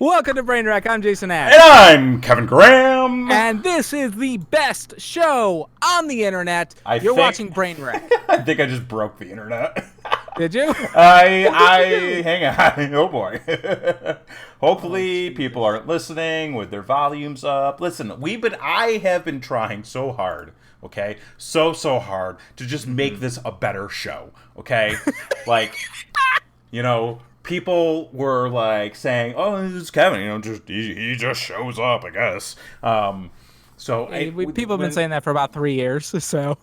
Welcome to Brainwreck. I'm Jason Ash. And I'm Kevin Graham. And this is the best show on the internet. You're watching Brainwreck. I think I just broke the internet. Did you? Hang on. Oh boy. Hopefully people aren't listening with their volumes up. Listen, I have been trying so hard, okay? So hard to just make this a better show, okay? Like, people were like saying, "Oh, this is Kevin. He just shows up, I guess." People have been saying that for about 3 years. So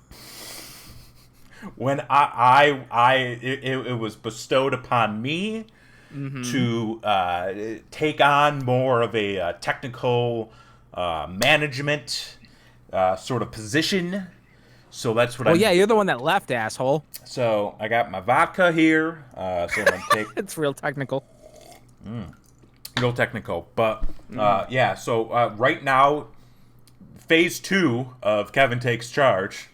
when it was bestowed upon me to take on more of a technical management sort of position. So that's what yeah, you're the one that left, asshole. So I got my vodka here. So I'm gonna take. It's real technical. Real technical, but yeah. So right now, phase 2 of Kevin Takes Charge.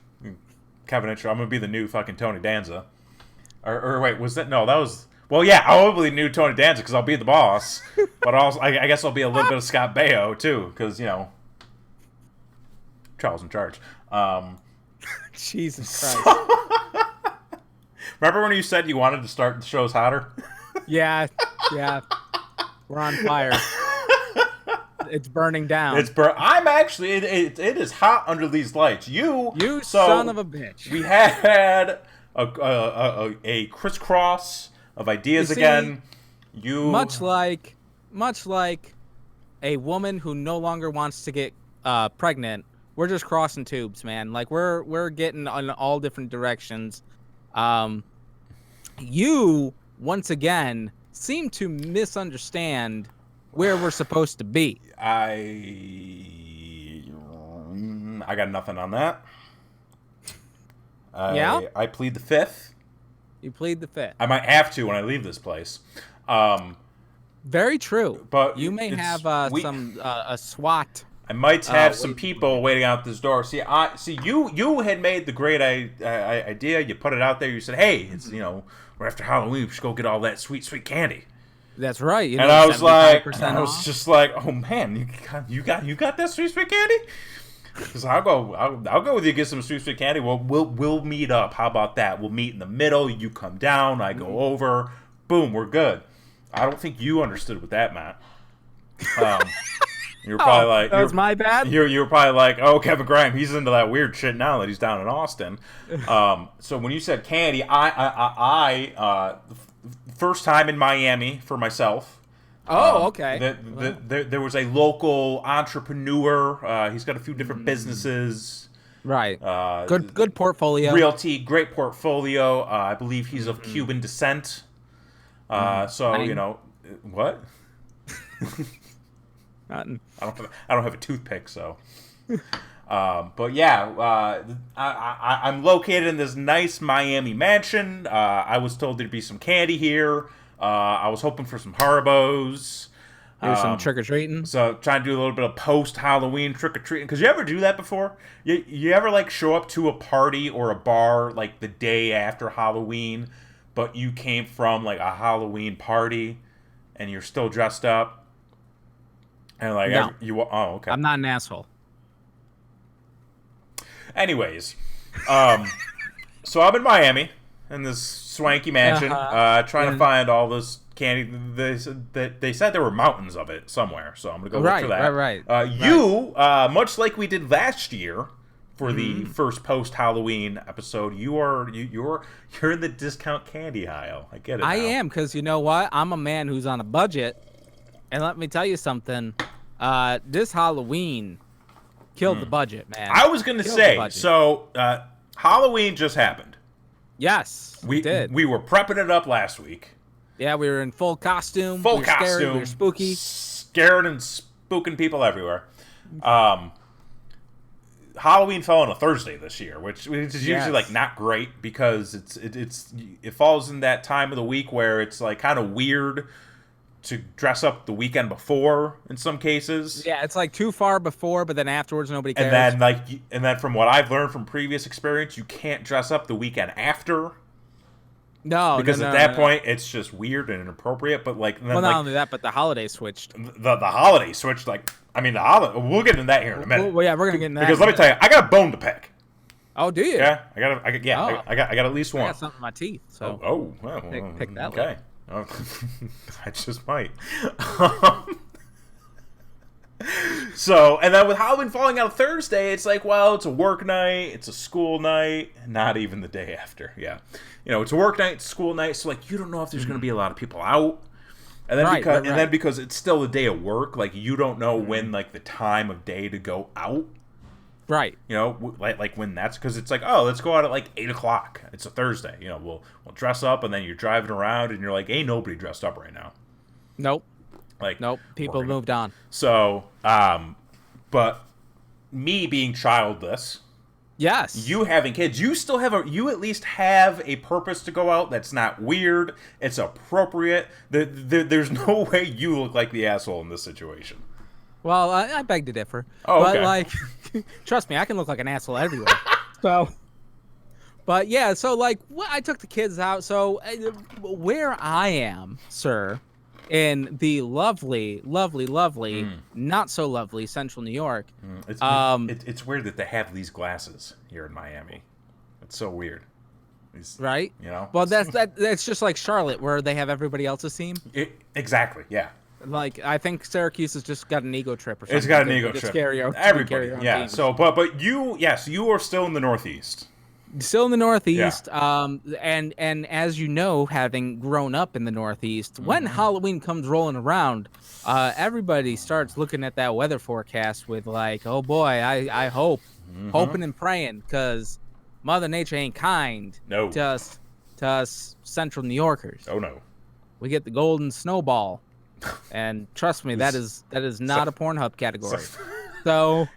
Kevin, I'm gonna be the new fucking Tony Danza. Or wait, was that no? That was yeah. I'll be the new Tony Danza because I'll be the boss. But also, I guess I'll be a little bit of Scott Baio too, because Charles in charge. Jesus Christ. Remember when you said you wanted to start the shows hotter? Yeah. We're on fire. It's burning down. I'm actually. It is hot under these lights. You son of a bitch. We had a crisscross of ideas again. Much like a woman who no longer wants to get pregnant. We're just crossing tubes, man. Like we're getting in all different directions. You once again seem to misunderstand where we're supposed to be. I got nothing on that. I plead the fifth. You plead the fifth. I might have to when I leave this place. Very true. But you may have a SWAT. I might have some people waiting out this door. See, you had made the great idea. You put it out there. You said, "Hey, it's we're after Halloween. We should go get all that sweet sweet-candy." That's right. And I was just like, "Oh man, you got that sweet sweet-candy?" Because I'll go with you, get some sweet sweet-candy. We'll meet up. How about that? We'll meet in the middle. You come down. I go over. Boom. We're good. I don't think you understood what that meant. You were probably like, that was my bad. You were probably like, "Oh, Kevin Graham, he's into that weird shit now that he's down in Austin." So when you said candy, I first time in Miami for myself. Oh, okay. There was a local entrepreneur. He's got a few different businesses. Right. Good portfolio. Realty, great portfolio. I believe he's of Cuban descent. So what? Nothing. I don't have a toothpick, so. But yeah, I'm located in this nice Miami mansion. I was told there'd be some candy here. I was hoping for some Haribo's. There's some trick-or-treating. So trying to do a little bit of post-Halloween trick-or-treating. Because you ever do that before? You ever like show up to a party or a bar like the day after Halloween, but you came from like a Halloween party and you're still dressed up? And like no. Okay. I'm not an asshole. Anyways, so I'm in Miami in this swanky mansion, trying to find all this candy. They said there were mountains of it somewhere, so I'm gonna go look for that. Right. Much like we did last year for the first post Halloween episode, you're in the discount candy aisle. I get it. I am, because you know what? I'm a man who's on a budget. And let me tell you something. This Halloween killed the budget, man. I was going to say, so Halloween just happened. Yes, we did. We were prepping it up last week. Yeah, we were in full costume. We were spooky. Scared and spooking people everywhere. Halloween fell on a Thursday this year, which is usually like not great because it falls in that time of the week where it's like kind of weird to dress up the weekend before in some cases. Yeah, it's like too far before, but then afterwards nobody cares. And then from what I've learned from previous experience, you can't dress up the weekend after. No, because no, at no, that no, no. point it's just weird and inappropriate. But like then Well, not like only that, but the holiday switched. the holiday switch, like I mean the holiday. We'll get into that here in a minute. Well, yeah, we're gonna get into that. Because in a let me tell minute. you, I got a bone to pick. Oh, do you? Yeah, Oh, I got at least I one. got something in my teeth. So Well, pick that okay. Oh, I just might. So, and then with Halloween falling on a Thursday, it's like, well, it's a work night, it's a school night, not even the day after. Yeah, it's a work night, it's a school night, so like you don't know if there's going to be a lot of people out, and then Right. because it's still a day of work, like you don't know when like the time of day to go out. right. Like when that's because it's like, oh, let's go out at like 8 o'clock. It's a Thursday. We'll dress up, and then you're driving around, and you're like, ain't nobody dressed up right now. Nope. Like, Nope. People moved on. So, but me being childless, Yes. you having kids, you at least have a purpose to go out that's not weird. It's appropriate. There's no way you look like the asshole in this situation. Well, I beg to differ. Oh, but okay. like, trust me, I can look like an asshole everywhere. So, but yeah, so like, I took the kids out. So where I am, sir, in the lovely, not so lovely Central New York. It's weird that they have these glasses here in Miami. It's so weird. Right. You know. Well, that's just like Charlotte, where they have everybody else's team. Exactly. Yeah. Like, I think Syracuse has just got an ego trip or something. It's got an ego trip. Everybody. Yeah. Teams. So, but you are still in the Northeast. Still in the Northeast, and as you know, having grown up in the Northeast, when Halloween comes rolling around, everybody starts looking at that weather forecast with like, oh boy, I hope, hoping and praying, because Mother Nature ain't kind to us Central New Yorkers. Oh no, we get the golden snowball, and trust me, that is not a Pornhub category. So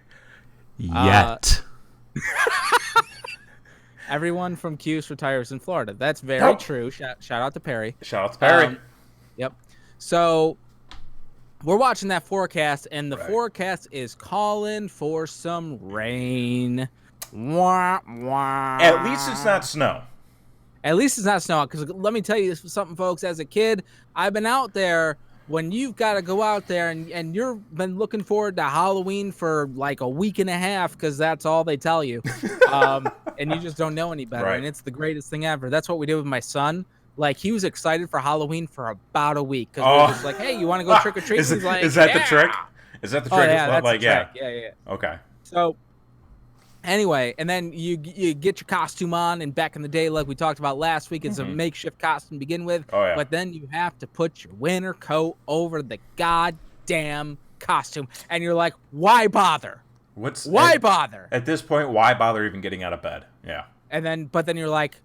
yet. Everyone from Cuse retires in Florida. That's very true. Shout out to Perry. Shout out to Perry. Yep. So we're watching that forecast, and the forecast is calling for some rain. Wah, wah. At least it's not snow. At least it's not snow. Because let me tell you something, folks. As a kid, I've been out there. When you've got to go out there and you've been looking forward to Halloween for like a week and a half because that's all they tell you, and you just don't know any better, and it's the greatest thing ever. That's what we did with my son. Like, he was excited for Halloween for about a week because we were just like, hey, you want to go trick or treat? Is that the trick? Is that the trick? Oh, yeah, that's like, the trick. Yeah. Okay. So anyway, and then you get your costume on, and back in the day, like we talked about last week, it's a makeshift costume to begin with. Oh, yeah. But then you have to put your winter coat over the goddamn costume, and you're like, why bother? Why bother? At this point, why bother even getting out of bed? Yeah. But then you're like,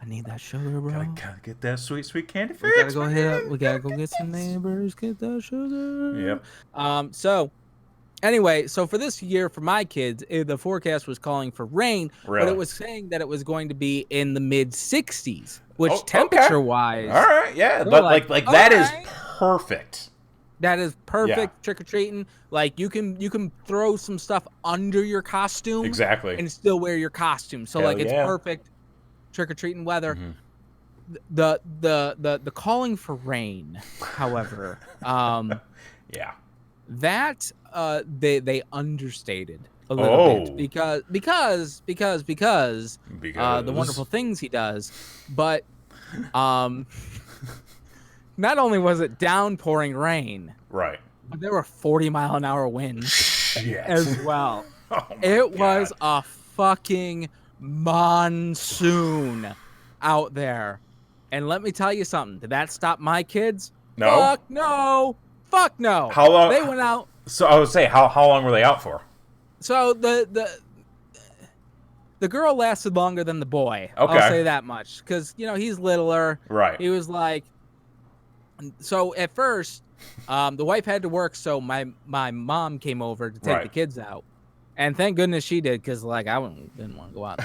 I need that sugar, bro. Gotta get that sweet candy fix. We gotta go hit up. We gotta go get some neighbors. Get that sugar. Yep. So anyway, so for this year, for my kids, the forecast was calling for rain, but it was saying that it was going to be in the mid 60s, which temperature-wise, all right, yeah, but like that is perfect. That is perfect trick or treating. Like, you can throw some stuff under your costume, exactly, and still wear your costume. So it's perfect trick or treating weather. The calling for rain, however, that they understated a little bit because the wonderful things he does, but not only was it downpouring rain, right, but there were 40-mile-an-hour winds as well. It was a fucking monsoon out there, and let me tell you something. Did that stop my kids? No. Fuck no. How long? They went out. So I would say, how long were they out for? So the girl lasted longer than the boy. Okay. I'll say that much, because he's littler. Right. He was like. So at first, the wife had to work, so my mom came over to take the kids out, and thank goodness she did, because like I didn't want to go out.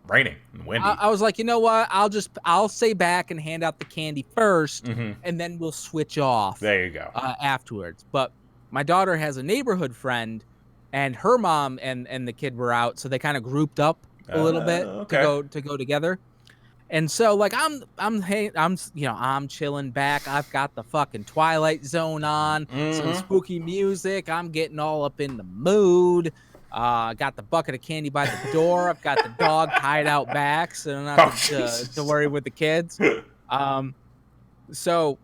Raining and windy. I was like, you know what? I'll stay back and hand out the candy first, and then we'll switch off. There you go. Afterwards, but my daughter has a neighborhood friend, and her mom and the kid were out, so they kind of grouped up a little bit okay. to go together. And so like I'm chilling back. I've got the fucking Twilight Zone on, some spooky music. I'm getting all up in the mood. Got the bucket of candy by the door. I've got the dog tied out back, so not Oh, to worry with the kids. So,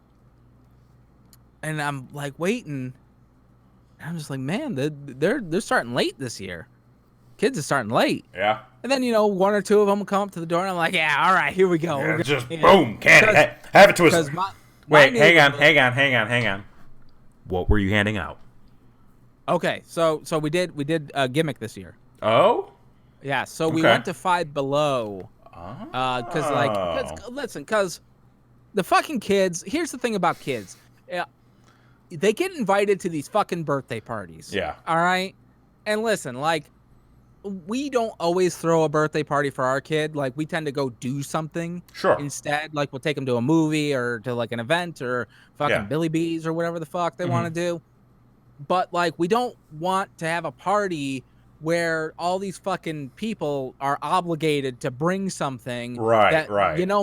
and I'm like waiting. I'm just like, man, they're starting late this year. Kids are starting late. Yeah. And then, one or two of them will come up to the door, and I'm like, yeah, all right, here we go. Yeah, just boom, candy. Have it to us. Wait, hang on. What were you handing out? Okay, so we did a gimmick this year. Oh? Yeah, so we went to Five Below. Oh. Because the fucking kids, here's the thing about kids. They get invited to these fucking birthday parties. Yeah. All right? And listen, like, we don't always throw a birthday party for our kid. Like, we tend to go do something instead. Like, we'll take them to a movie or to, like, an event or fucking Billy Bees or whatever the fuck they want to do. But, like, we don't want to have a party where all these fucking people are obligated to bring something that,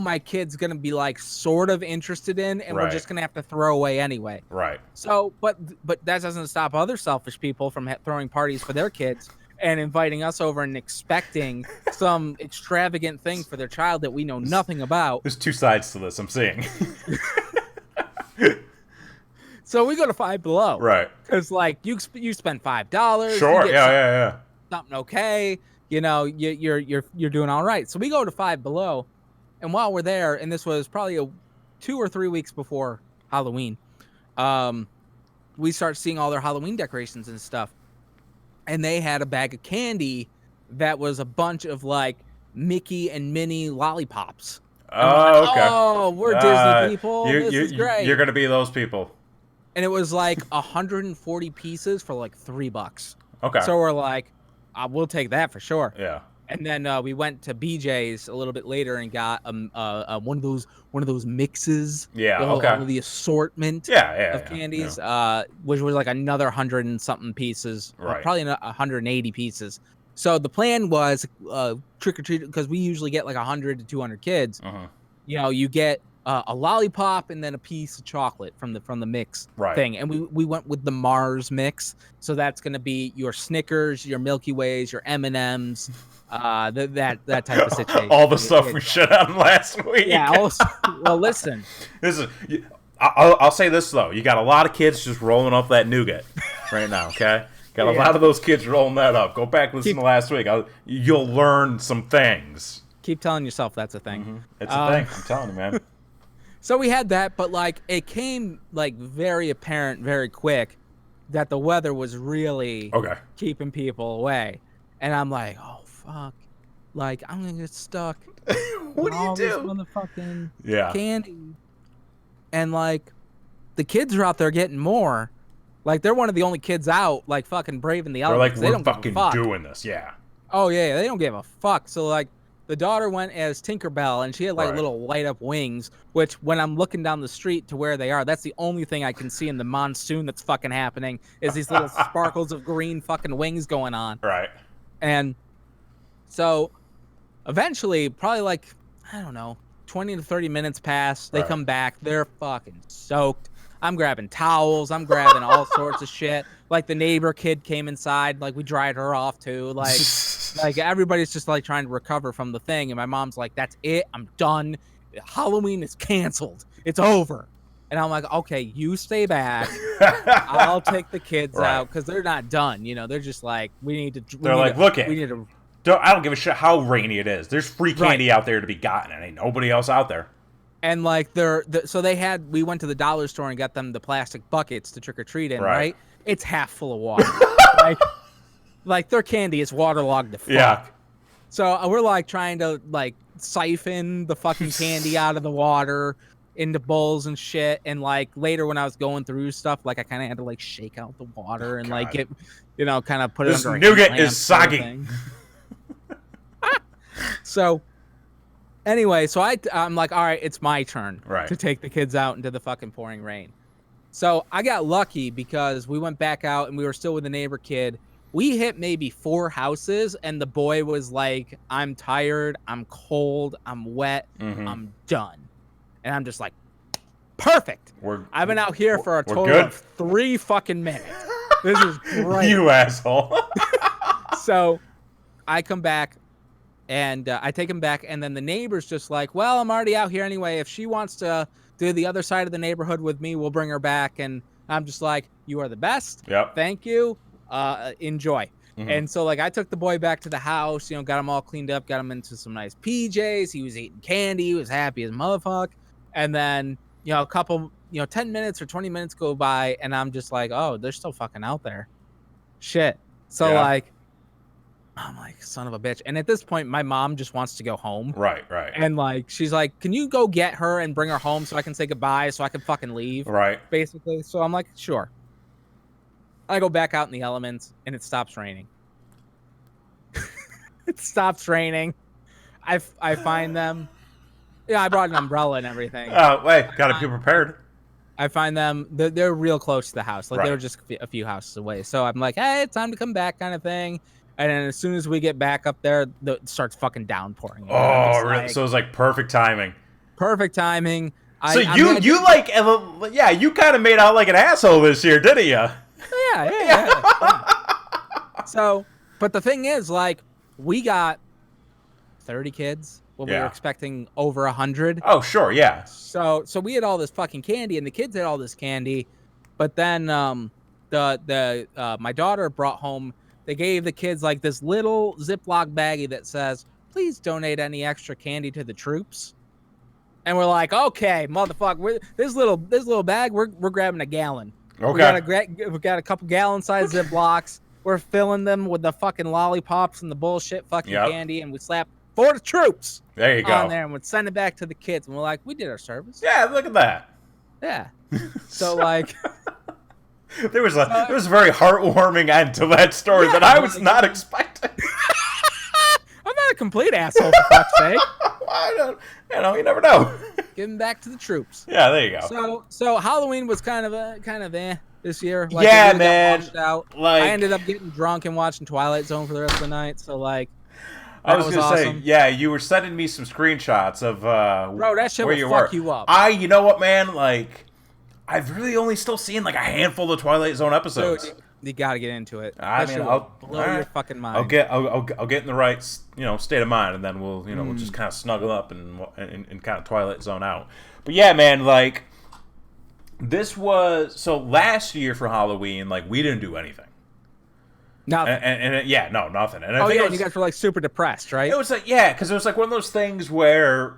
my kid's going to be, like, sort of interested in, and we're just going to have to throw away anyway. Right. So, but that doesn't stop other selfish people from throwing parties for their kids and inviting us over and expecting some extravagant thing for their child that we know nothing about. There's two sides to this, I'm seeing. So we go to Five Below. Right. Because, like, you spend $5. Sure, yeah. Something okay. You're doing all right. So we go to Five Below, and while we're there, and this was probably 2 or 3 weeks before Halloween, we start seeing all their Halloween decorations and stuff. And they had a bag of candy that was a bunch of, like, Mickey and Minnie lollipops. Oh, okay. Oh, we're Disney people. This is great. You're going to be those people. And it was, like, 140 pieces for, like, $3. Okay. So we're like, we'll take that for sure. Yeah. And then we went to BJ's a little bit later and got one of those mixes. Yeah. Of the assortment. Of candies, which was like another 100 and something pieces. Right. Probably 180 pieces. So the plan was trick or treat, because we usually get like 100 to 200 kids. You get a lollipop and then a piece of chocolate from the mix thing. And we went with the Mars mix. So that's going to be your Snickers, your Milky Ways, your M&Ms, that type of situation. All the stuff we shit on last week. Yeah. Well, listen. I'll say this, though. You got a lot of kids just rolling up that nougat right now, okay? Got a lot of those kids rolling that up. Go back, listen to last week. You'll learn some things. Keep telling yourself that's a thing. It's a thing. I'm telling you, man. So we had that, but, like, it came, like, very apparent very quick that the weather was really keeping people away. And I'm like, oh, fuck. Like, I'm going to get stuck. What do you do? This motherfucking candy. And, like, the kids are out there getting more. Like, they're one of the only kids out, like, fucking braving the elements. They're like, we're fucking doing this, Oh, yeah, they don't give a fuck. So, like, the daughter went as Tinkerbell, and she had, like, little light-up wings, which, when I'm looking down the street to where they are, that's the only thing I can see in the monsoon that's fucking happening, is these little sparkles of green fucking wings going on. Right. And so, eventually, probably, like, I don't know, 20 to 30 minutes pass. They come back. They're fucking soaked. I'm grabbing towels. I'm grabbing all sorts of shit. Like, the neighbor kid came inside. Like, we dried her off, too. Like everybody's just, like, trying to recover from the thing. And my mom's like, that's it. I'm done. Halloween is canceled. It's over. And I'm like, okay, you stay back. I'll take the kids out, because they're not done. They're just like, we need to. I don't give a shit how rainy it is. There's free candy out there to be gotten, and ain't nobody else out there. And, like, we went to the dollar store and got them the plastic buckets to trick or treat in, right? It's half full of water. like their candy is waterlogged to fuck. Yeah. So we're, like, trying to, like, siphon the fucking candy out of the water into bowls and shit. And, like, later when I was going through stuff, like, I kind of had to, like, shake out the water and like get, kind of put it under. This nougat is soggy. So anyway, so I'm like, all right, it's my turn to take the kids out into the fucking pouring rain. So I got lucky because we went back out and we were still with the neighbor kid, We hit maybe 4 houses, and the boy was like, I'm tired, I'm cold, I'm wet, I'm done. And I'm just like, perfect. I've been out here for a total of 3 fucking minutes. This is great. You asshole. So I come back, and I take him back, and then the neighbor's just like, well, I'm already out here anyway. If she wants to do the other side of the neighborhood with me, we'll bring her back. And I'm just like, you are the best. Yep. Thank you. Enjoy. And so, like, I took the boy back to the house, you know, got him all cleaned up, got him into some nice PJs. He was eating candy. He was happy as motherfucker. And then, you know, a couple, 10 minutes or 20 minutes go by, and I'm just like, oh, they're still fucking out there. Shit. So, like, I'm like, son of a bitch. And at this point, my mom just wants to go home. Right. And, like, she's like, can you go get her and bring her home so I can say goodbye, so I can fucking leave? Right. Basically. So I'm like, sure. I go back out in the elements, and it stops raining. It stops raining. I find them. Yeah, I brought an umbrella and everything. Oh, wait. Got to be prepared. I find them. They're real close to the house. Like, Right. they were just a few houses away. So I'm like, hey, it's time to come back kind of thing. And then as soon as we get back up there, it starts fucking downpouring. Oh, really? Like, so it was like perfect timing. Perfect timing. So you kind of made out like an asshole this year, didn't you? Yeah. So, but the thing is, like, we got 30 kids. Well, we were expecting over 100. Oh, sure, yeah. So we had all this fucking candy, and the kids had all this candy. But then my daughter brought home. They gave the kids like this little Ziploc baggie that says, "Please donate any extra candy to the troops." And we're like, "Okay, motherfucker, this little bag, we're grabbing a gallon. Okay. We got a couple gallon-sized Ziplocs. We're filling them with the fucking lollipops and the bullshit fucking candy, and we slap for the troops. There you go. On there, and we'd send it back to the kids, and we're like, we did our service. Yeah, look at that. Yeah. So like. There was a very heartwarming end to that story that I was not expecting. I'm not a complete asshole, for fuck's sake. You never know. Giving back to the troops. Yeah, there you go. So Halloween was kind of this year. Like, yeah, really man. Out. Like, I ended up getting drunk and watching Twilight Zone for the rest of the night. So like, I was gonna awesome. say, yeah, you were sending me some screenshots of bro, that shit where will you fuck were. you up. You know what, man? Like, I've really only still seen like a handful of Twilight Zone episodes. Dude, you gotta get into it. I mean, I'll blow your fucking mind. I'll get in the right state of mind, and then we'll we'll just kind of snuggle up and kind of Twilight Zone out. But yeah, man, like this was so last year for Halloween, like we didn't do anything. Nothing. Nothing. And and you guys were like super depressed, right? It was like because it was like one of those things where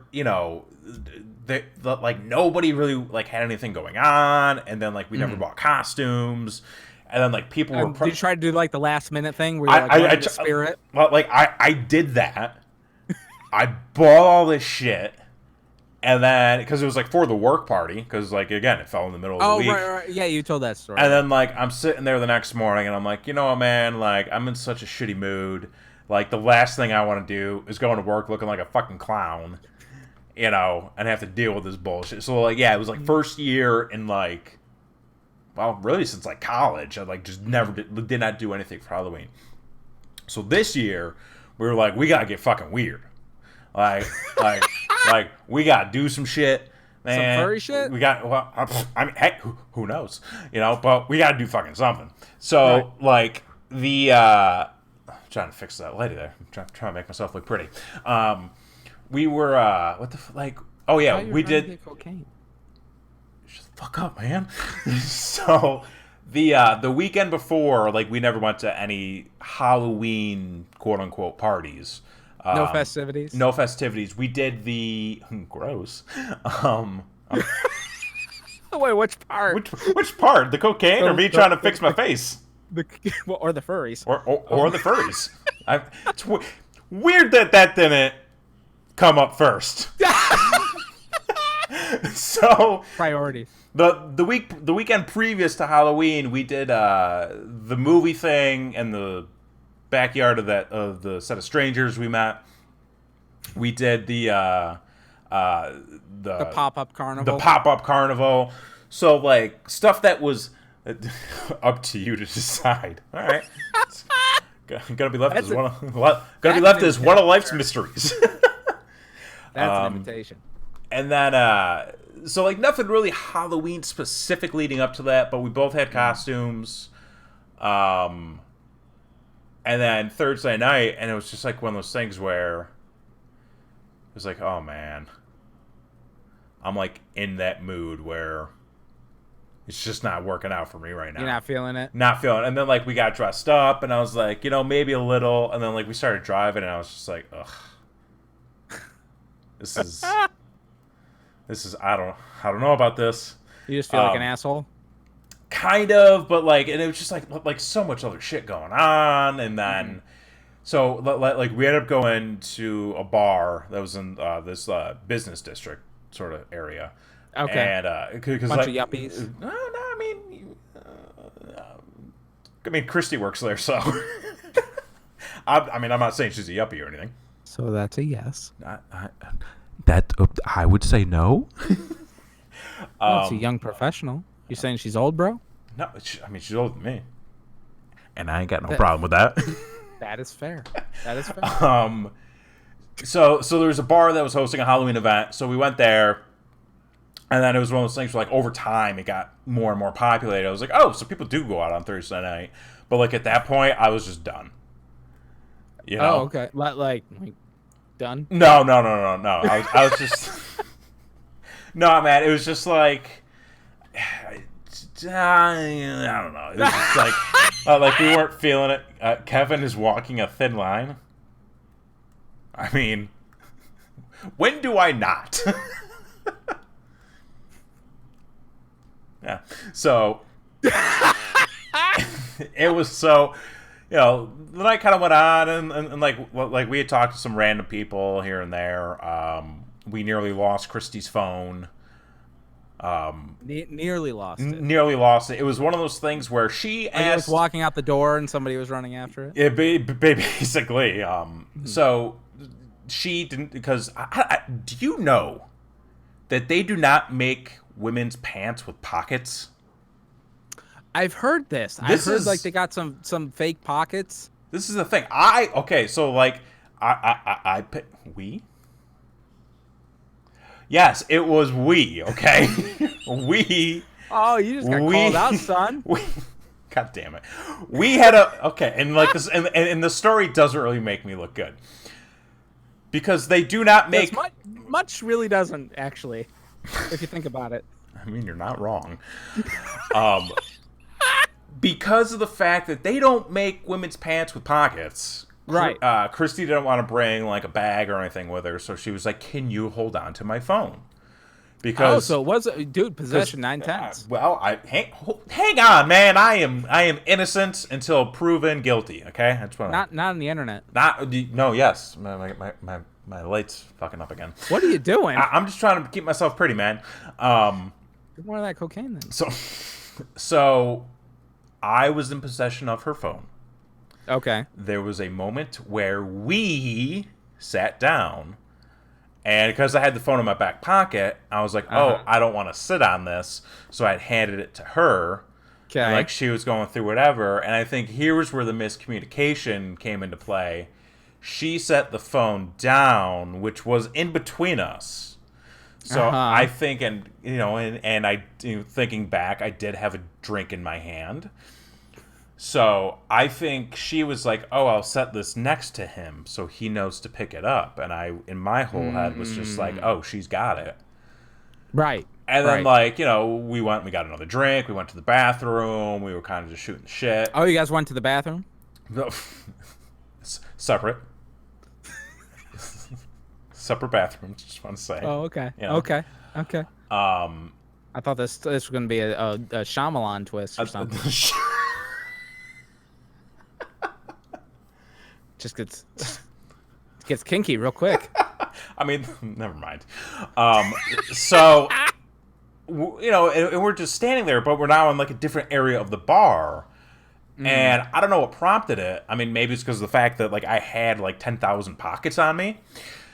like nobody really like had anything going on, and then like we never bought costumes, and then like people were. Did you try to do like the last minute thing where you like the spirit? Well, like I did that. I bought all this shit. And then, because it was like for the work party, because like again, it fell in the middle of the week. Right. Yeah, you told that story. And then like I'm sitting there the next morning, and I'm like, you know what, man? Like I'm in such a shitty mood. Like the last thing I want to do is go into work looking like a fucking clown, and have to deal with this bullshit. So like, yeah, it was like first year in like, well, really since like college, I like just never did not do anything for Halloween. So this year we were like, we gotta get fucking weird. Like we gotta do some shit, man. Some furry shit? We got. Well, I mean, heck, who knows? But we gotta do fucking something. So like the I'm trying to fix that lady there. I'm trying to make myself look pretty. We were what the like? Oh yeah, we did. To get cocaine. Shut the fuck up, man. So the weekend before, like we never went to any Halloween quote unquote parties. No festivities. No festivities. We did the gross. Wait, which part? Which part? The cocaine, or me trying to fix my face? Or the furries. Or the furries. It's weird that didn't come up first. So priorities. The weekend previous to Halloween, we did the movie thing and the backyard of the set of strangers we met. We did the pop-up carnival. The pop-up carnival. So like stuff that was up to you to decide. All right. Gonna be left That's as a- one of gonna be that's left an as one of life's invitation. mysteries. That's an invitation. And then, so like nothing really Halloween specific leading up to that, but we both had costumes. And then Thursday night, and it was just like one of those things where it was like, oh man, I'm like in that mood where it's just not working out for me right now. You're not feeling it? Not feeling it. And then like we got dressed up, and I was like, maybe a little. And then like we started driving, and I was just like, ugh. This is I don't know about this. You just feel like an asshole? Kind of, but like, and it was just like so much other shit going on, and then so like we ended up going to a bar that was in this business district sort of area. Okay. And because Bunch like of yuppies. no, I mean Christy works there, so I mean I'm not saying she's a yuppie or anything. So that's a yes. I would say no. Well, it's a young professional. You saying she's old, bro? No, I mean she's older than me. And I ain't got no problem with that. That is fair. That is fair. So there was a bar that was hosting a Halloween event, so we went there, and then it was one of those things where like over time it got more and more populated. I was like, oh, so people do go out on Thursday night, but like at that point I was just done. You know? Oh, okay. Like done? No. I was just no, man. It was just like I don't know. It was just like we weren't feeling it. Kevin is walking a thin line. I mean, when do I not? Yeah. So it was so. The night kind of went on, and like we had talked to some random people here and there. We nearly lost Christy's phone. Nearly lost it. Nearly lost it. It was one of those things where she I was asked. walking out the door and somebody was running after it. Yeah, basically. So she didn't because do you know that they do not make women's pants with pockets? I've heard this. I've This heard is- like they got some fake pockets. This is the thing. So like I we. Yes, it was we. Okay, we. Oh, you just got called out, son. God damn it. We had and like this, and the story doesn't really make me look good because they do not make. Much really doesn't actually, if you think about it. I mean, you're not wrong. Because of the fact that they don't make women's pants with pockets. Right. Christy didn't want to bring like a bag or anything with her, so she was like, "Can you hold on to my phone?" Because so it was dude possession 9/10. well, hang on, man. I am innocent until proven guilty. Okay, that's what. Not on the internet. Yes. My light's fucking up again. What are you doing? I'm just trying to keep myself pretty, man. Get more of that cocaine then. So I was in possession of her phone. Okay. There was a moment where we sat down, and because I had the phone in my back pocket, I was like, oh, I don't want to sit on this, so I handed it to her. Okay. Like she was going through whatever, and I think here was where the miscommunication came into play. She set the phone down, which was in between us. So I think, and thinking back, I did have a drink in my hand. So I think she was like, "Oh, I'll set this next to him so he knows to pick it up." And I, in my whole head, was just like, "Oh, she's got it." Right. And then, we got another drink. We went to the bathroom. We were kind of just shooting the shit. Oh, you guys went to the bathroom? Separate. Separate bathrooms, just want to say. Oh, okay. You know? Okay. I thought this was going to be a Shyamalan twist or something. Just gets kinky real quick. I mean, never mind. So, and we're just standing there, but we're now in like a different area of the bar. And I don't know what prompted it. I mean, maybe it's because of the fact that like I had like 10,000 pockets on me.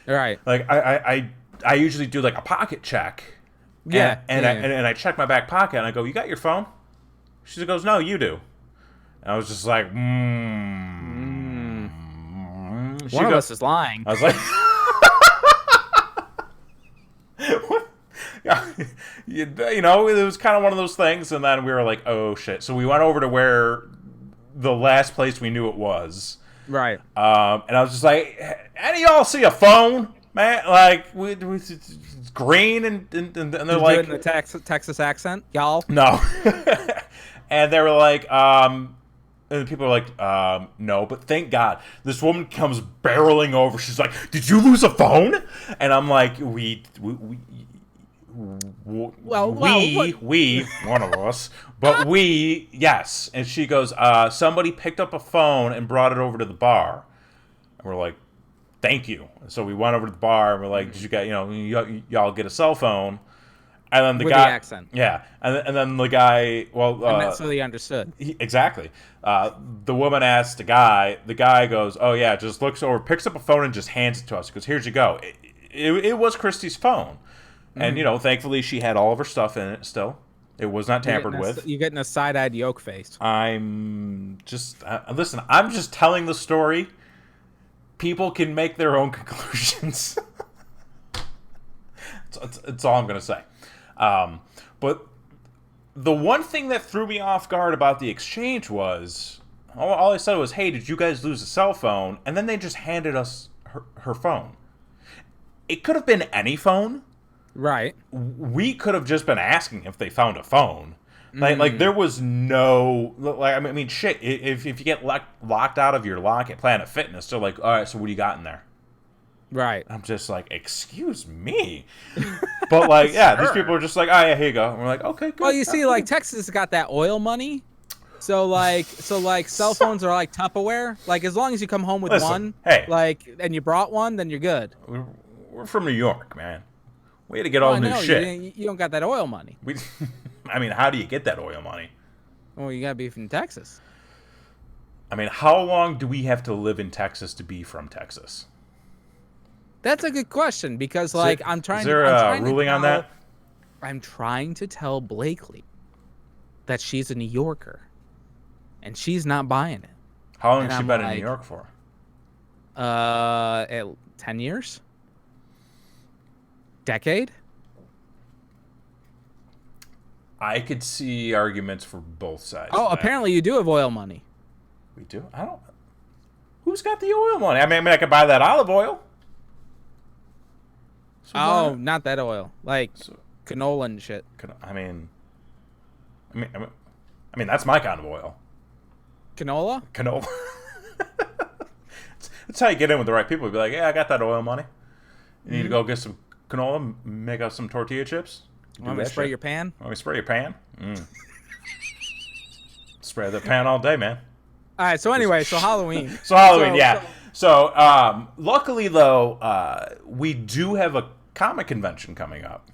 Right. Like I usually do like a pocket check. Yeah. And I check my back pocket and I go, "You got your phone?" She goes, "No, you do." And I was just like, One of us is lying. I was like, what? Yeah, you know, it was kind of one of those things, and then we were like, oh shit. So we went over to where the last place we knew it was. Right. And I was just like, any of y'all see a phone, man? Like, it's green, and they're like, in the Texas accent, y'all. no. And they were like, and people are like, no, but thank God. This woman comes barreling over. She's like, did you lose a phone? And I'm like, we one of us, but yes. And she goes, somebody picked up a phone and brought it over to the bar. And we're like, thank you. So we went over to the bar and we're like, did you get, y'all get a cell phone? And then the With guy, the accent. yeah, and then the guy, so he understood. Exactly. The woman asked the guy. The guy goes, "Oh yeah," just looks over, picks up a phone, and just hands it to us. He goes, "Here's you go." It was Christy's phone, and thankfully she had all of her stuff in it. Still, it was not tampered with. You're getting a side-eyed yolk face. I'm just listen. I'm just telling the story. People can make their own conclusions. It's all I'm gonna say. But the one thing that threw me off guard about the exchange was all I said was, "Hey, did you guys lose a cell phone?" And then they just handed us her phone. It could have been any phone. Right. We could have just been asking if they found a phone. Like there was no like I mean shit. If you get locked out of your lock at Planet Fitness, they're like, "All right, so what do you got in there?" Right. I'm just like, excuse me. But like, yeah, these people are just like, oh yeah, here you go. And we're like, okay, good. Well, you see, like Texas has got that oil money, so like cell phones are like Tupperware. Like as long as you come home with one, and you brought one, then you're good. We're from New York, man. We had to get all new shit. You don't got that oil money. I mean, how do you get that oil money? Well, you gotta be from Texas. I mean, how long do we have to live in Texas to be from Texas? That's a good question because, like, I'm trying. Is there a ruling on that? I'm trying to tell Blakely that she's a New Yorker, and she's not buying it. How long has she been in New York for? 10 years. Decade. I could see arguments for both sides. Oh, apparently you do have oil money. We do. I don't. Who's got the oil money? I mean, I could buy that olive oil. Oh, not that oil. Like canola and shit. I mean, that's my kind of oil. Canola? Canola. That's how you get in with the right people. You'd be like, yeah, I got that oil money. You need to go get some canola, make up some tortilla chips. Want me to spray your pan? Want me to spray your pan? Spray the pan all day, man. All right, so anyway, so Halloween. Yeah. So, luckily, though, we do have a comic convention coming up.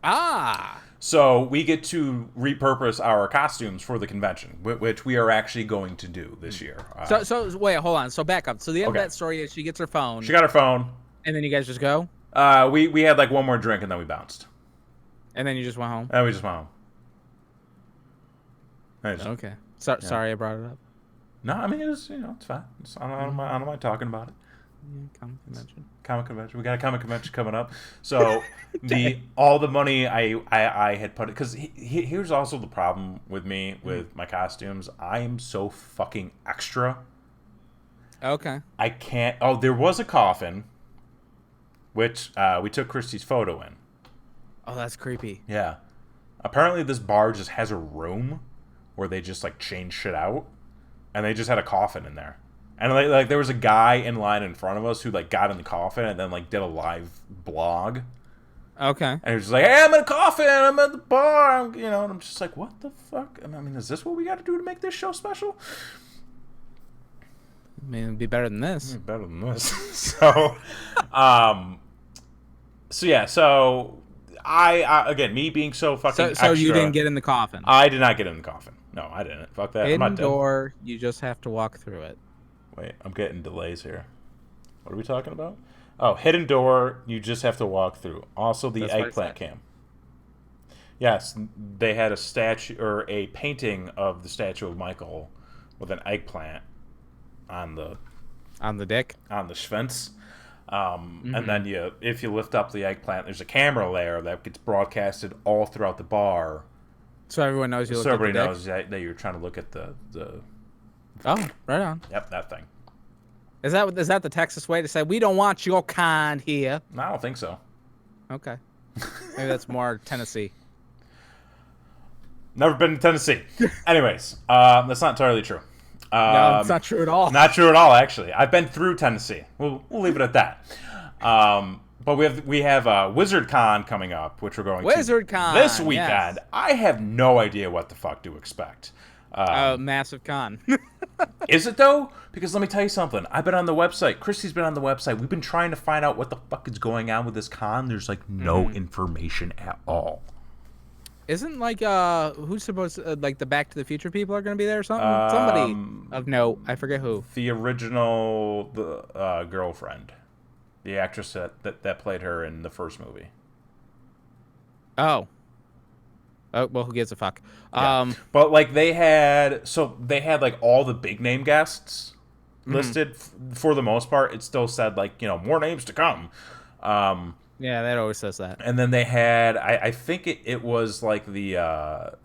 Ah. So we get to repurpose our costumes for the convention, which we are actually going to do this year. So wait, hold on. So back up. So the end of that story is she gets her phone. She got her phone. And then you guys just go? We had like one more drink and then we bounced. And then you just went home? And we just went home. Okay. Sorry I brought it up. No, I mean, it's fine. I don't mind talking about it. Comic convention. We got a comic convention coming up. So all the money I had put, because here's also the problem with me with my costumes. I am so fucking extra. Okay. I can't. Oh, there was a coffin, which we took Christy's photo in. Oh, that's creepy. Yeah. Apparently, this bar just has a room where they just like change shit out, and they just had a coffin in there. And like there was a guy in line in front of us who like got in the coffin and then like did a live blog. Okay. And he was just like, "Hey, I'm in a coffin. I'm at the bar." And I'm just like, "What the fuck?" I mean, is this what we got to do to make this show special? I mean, it'd be better than this. Better than this. So yeah. So I again, me being so fucking extra. So you didn't get in the coffin. I did not get in the coffin. No, I didn't. Fuck that. Hidden I'm not dead. door. You just have to walk through it. Wait, I'm getting delays here. What are we talking about? Oh, hidden door, you just have to walk through. Also, the eggplant cam. Yes, they had a statue or a painting of the statue of Michael with an eggplant on the On the dick. on the schwänz. And then if you lift up the eggplant, there's a camera there that gets broadcasted all throughout the bar. So everyone knows you look So at the everybody dick? knows that you're trying to look at the Oh, right on. yep, that thing. Is that the Texas way to say, we don't want your kind here? No, I don't think so. Okay. Maybe that's more Tennessee. Never been to Tennessee. Anyways, that's not entirely true. No, it's not true at all. Not true at all, actually. I've been through Tennessee. We'll leave it at that. But we have Wizard Con coming up, which we're going Wizard to Con, this weekend. yes. I have no idea what the fuck to expect. Massive con. Is it though? Because let me tell you something. I've been on the website. Christy's been on the website. We've been trying to find out what the fuck is going on with this con. There's like no information at all. Isn't like who's supposed to, like the Back to the Future people are going to be there or something? Somebody of note. I forget who. The original girlfriend, the actress that played her in the first movie. Oh, well, who gives a fuck? Yeah. But like they had like all the big name guests listed for the most part. It still said like, more names to come. Yeah, that always says that. And then they had I think it was like the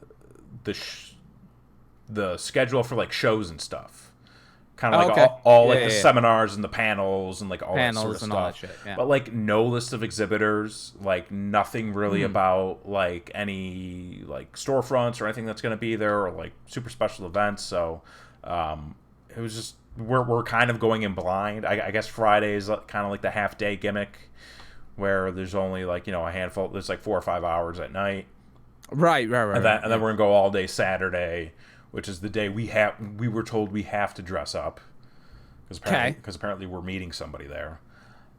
schedule for like shows and stuff. Kind of like all like the seminars and the panels and like all that sort of stuff. All that shit, yeah. But like no list of exhibitors, like nothing really about like any like storefronts or anything that's going to be there or like super special events. So it was just we're kind of going in blind. I guess Friday is kind of like the half day gimmick where there's only like a handful. There's like 4 or 5 hours at night. Right. And then we're gonna go all day Saturday, which is the day we were told we have to dress up because apparently we're meeting somebody there.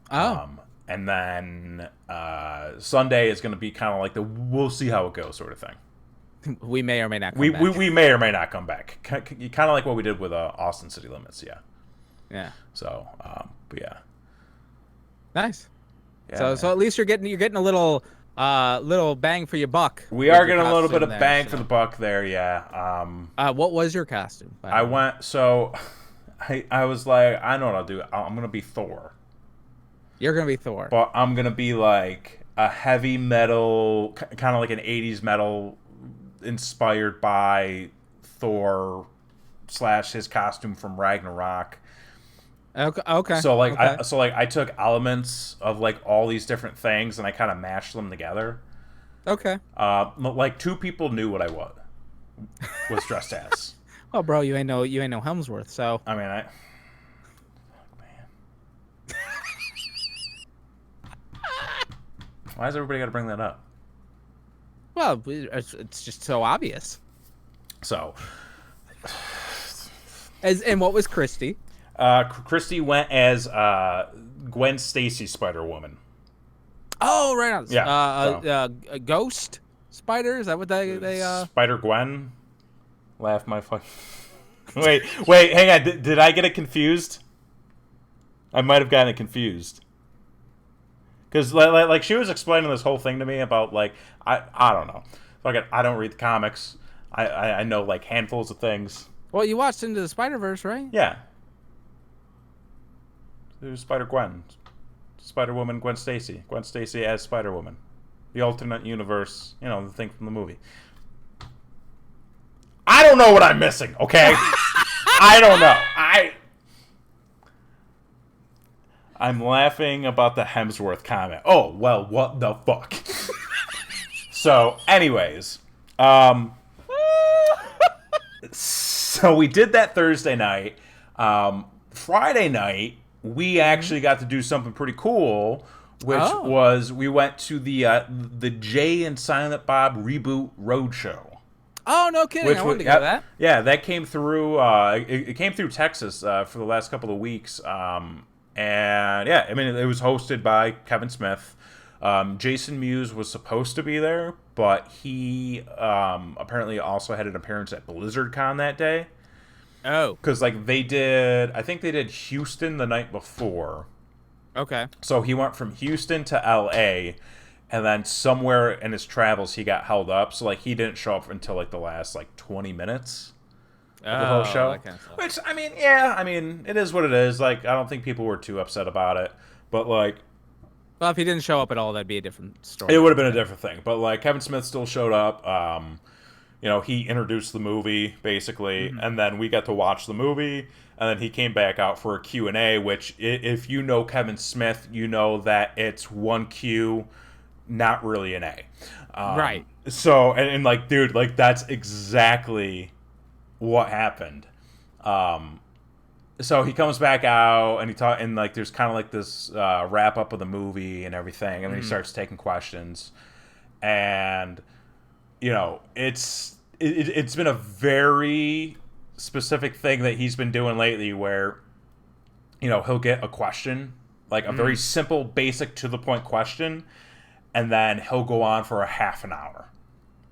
Oh. And then Sunday is going to be kind of like the we'll see how it goes sort of thing. We may or may not come back. We may or may not come back. Kind of like what we did with Austin City Limits, yeah. Yeah. So, but yeah. Nice. Yeah. So at least you're getting a little bang for your buck. We are getting a little bit of bang for the buck there, yeah. What was your costume? I was like, I know what I'll do. I'm gonna be Thor. You're gonna be Thor. But I'm gonna be like a heavy metal, kind of like an 80s metal inspired by Thor / his costume from Ragnarok. Okay. So like I took elements of like all these different things and I kind of mashed them together. Okay. Like 2 people knew what I was dressed as. Well, bro, you ain't no Helmsworth, so. I mean, man. Why does everybody got to bring that up? Well, it's just so obvious. So. And what was Christy? Christy went as Gwen Stacy Spider-Woman. Oh, right on. Yeah. A ghost spider? Is that what they Spider-Gwen? Laugh my fuck. Wait, hang on. Did I get it confused? I might have gotten it confused. Because like she was explaining this whole thing to me about like I don't know. I don't read the comics. I know like handfuls of things. Well, you watched Into the Spider-Verse, right? Yeah. There's Spider-Gwen. Spider-Woman, Gwen Stacy. Gwen Stacy as Spider-Woman. The alternate universe, the thing from the movie. I don't know what I'm missing, okay? I don't know. I'm laughing about the Hemsworth comment. Oh, well, what the fuck? So, anyways. So we did that Thursday night. Friday night, we actually got to do something pretty cool, which was we went to the Jay and Silent Bob Reboot Roadshow. Oh, no kidding! I wanted to go to that. Yeah, that came through. It came through Texas for the last couple of weeks, and yeah, I mean it was hosted by Kevin Smith. Jason Mewes was supposed to be there, but he apparently also had an appearance at BlizzardCon that day. Oh, because like I think they did Houston the night before. Okay. So he went from Houston to LA, and then somewhere in his travels he got held up. So like he didn't show up until like the last like 20 minutes. of the whole show. that kind of stuff. Which, I mean, yeah, I mean, it is what it is. Like, I don't think people were too upset about it. But, like, Well, if he didn't show up at all, that'd be a different story. it would have been a different thing. But, like, Kevin Smith still showed up. You know, he introduced the movie, basically, and then we got to watch the movie, and then he came back out for a Q&A, which, if you know Kevin Smith, you know that it's one Q, not really an A. Right. So, and like, dude, like, that's exactly what happened. So he comes back out, and and like, there's kind of like this wrap up of the movie and everything, and then he starts taking questions, and you know, it's been a very specific thing that he's been doing lately, where, you know, he'll get a question, like a very simple, basic, to the point question, and then he'll go on for a half an hour.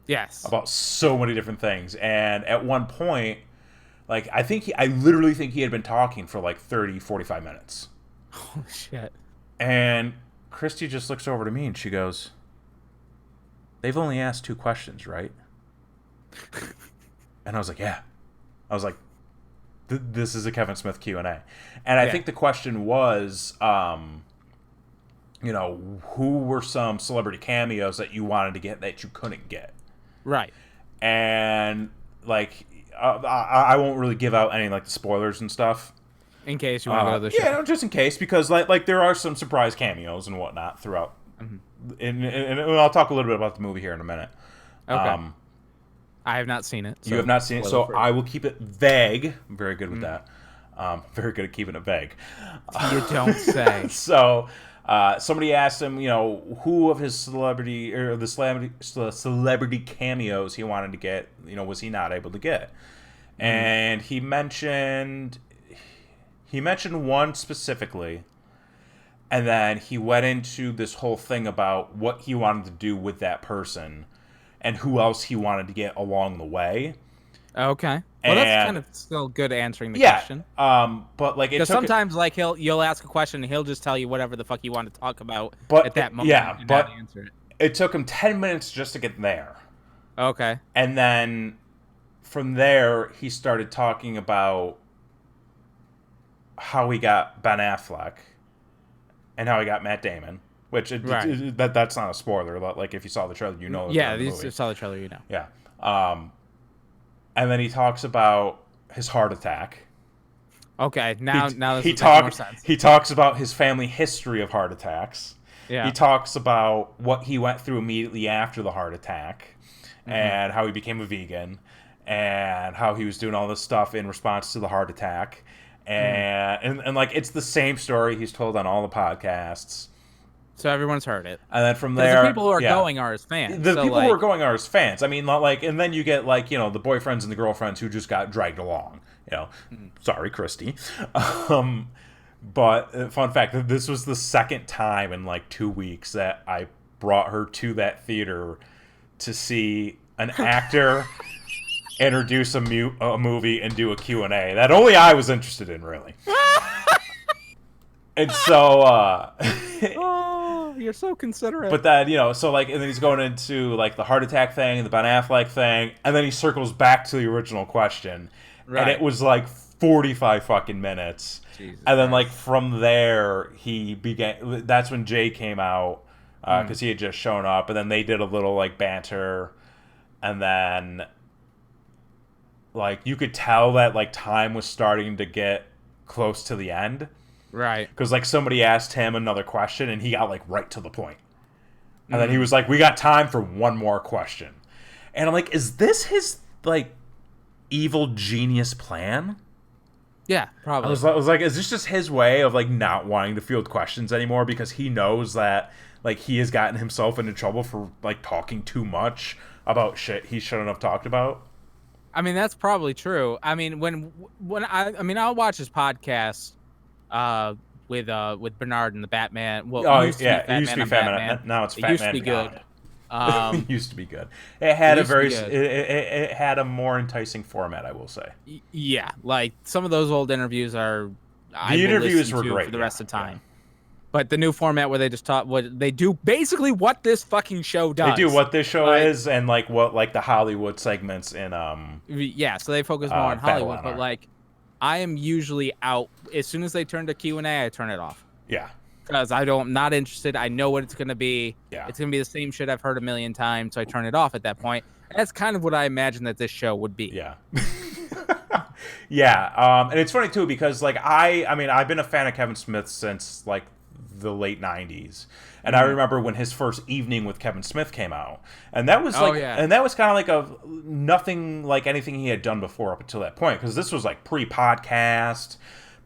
Yes. About so many different things. And at one point, like, I literally think he had been talking for like 30, 45 minutes. Holy shit. And Christy just looks over to me and she goes, "They've only asked 2 questions, right?" And I was like, yeah. I was like, this is a Kevin Smith Q&A. And I think the question was, you know, who were some celebrity cameos that you wanted to get that you couldn't get? Right. And, like, I won't really give out any, like, the spoilers and stuff. In case you want to go to the show. Yeah, no, just in case, because, like there are some surprise cameos and whatnot throughout. And I'll talk a little bit about the movie here in a minute. Okay. I have not seen it. You have not seen it, so I will keep it vague. I'm very good with that. Very good at keeping it vague. You don't say. So, somebody asked him, you know, who of his celebrity cameos he wanted to get, you know, was he not able to get? And he mentioned one specifically, and then he went into this whole thing about what he wanted to do with that person and who else he wanted to get along the way. Okay. Well, that's kind of still good answering the question. But like, because sometimes like you'll ask a question and he'll just tell you whatever the fuck you want to talk about at that moment. Yeah, but not answer it. It took him 10 minutes just to get there. Okay. And then from there, he started talking about how he got Ben Affleck and how he got Matt Damon. Which that's not a spoiler. Like, if you saw the trailer, you know. Yeah, if you saw the trailer, you know. Yeah. And then he talks about his heart attack. Okay, now this makes more sense. He talks about his family history of heart attacks. Yeah. He talks about what he went through immediately after the heart attack, and how he became a vegan, and how he was doing all this stuff in response to the heart attack, and like, it's the same story he's told on all the podcasts. So everyone's heard it. And then from there, the people who are going are his fans. The people who are going are his fans. I mean, like, and then you get, like, you know, the boyfriends and the girlfriends who just got dragged along. You know, sorry, Christy. But fun fact, this was the second time in like 2 weeks that I brought her to that theater to see an actor introduce a movie and do a Q&A that only I was interested in, really. And so, oh, you're so considerate. But then, you know, so like, and then he's going into like the heart attack thing, the Ben Affleck thing, and then he circles back to the original question, and it was like 45 fucking minutes. Jesus and then, like, from there, he began. That's when Jay came out, because he had just shown up, and then they did a little like banter, and then, like, you could tell that like time was starting to get close to the end. Right. Because, like, somebody asked him another question, and he got, like, right to the point. And then he was like, we got time for one more question. And I'm like, is this his, like, evil genius plan? Yeah, probably. I was like, is this just his way of, like, not wanting to field questions anymore? Because he knows that, like, he has gotten himself into trouble for, like, talking too much about shit he shouldn't have talked about. I mean, that's probably true. I mean, when I'll watch his podcast with Bernard and the Batman. Well, it used to be Batman. Now it's Batman. It used to be good. It used to be good. It had it had a more enticing format, I will say. Yeah, like some of those old interviews are. The interviews were great for the rest of time. But the new format where they just talk, what they do, basically what this fucking show does. They do what this show Like, is, and like what like the Hollywood segments in yeah, so they focus more on Battle Hollywood. But Honor. like, I am usually out as soon as they turn to Q&A. I turn it off Yeah. because I'm not interested. I know what it's gonna be. Yeah. It's gonna be the same shit I've heard a million times, so I turn it off at that point. And that's kind of what I imagine that this show would be. Yeah. Yeah. And it's funny too because like I mean I've been a fan of Kevin Smith since like the late 90s. And I remember when his first Evening with Kevin Smith came out. And that was like and that was kind of like a nothing like anything he had done before up until that point because this was like pre-podcast,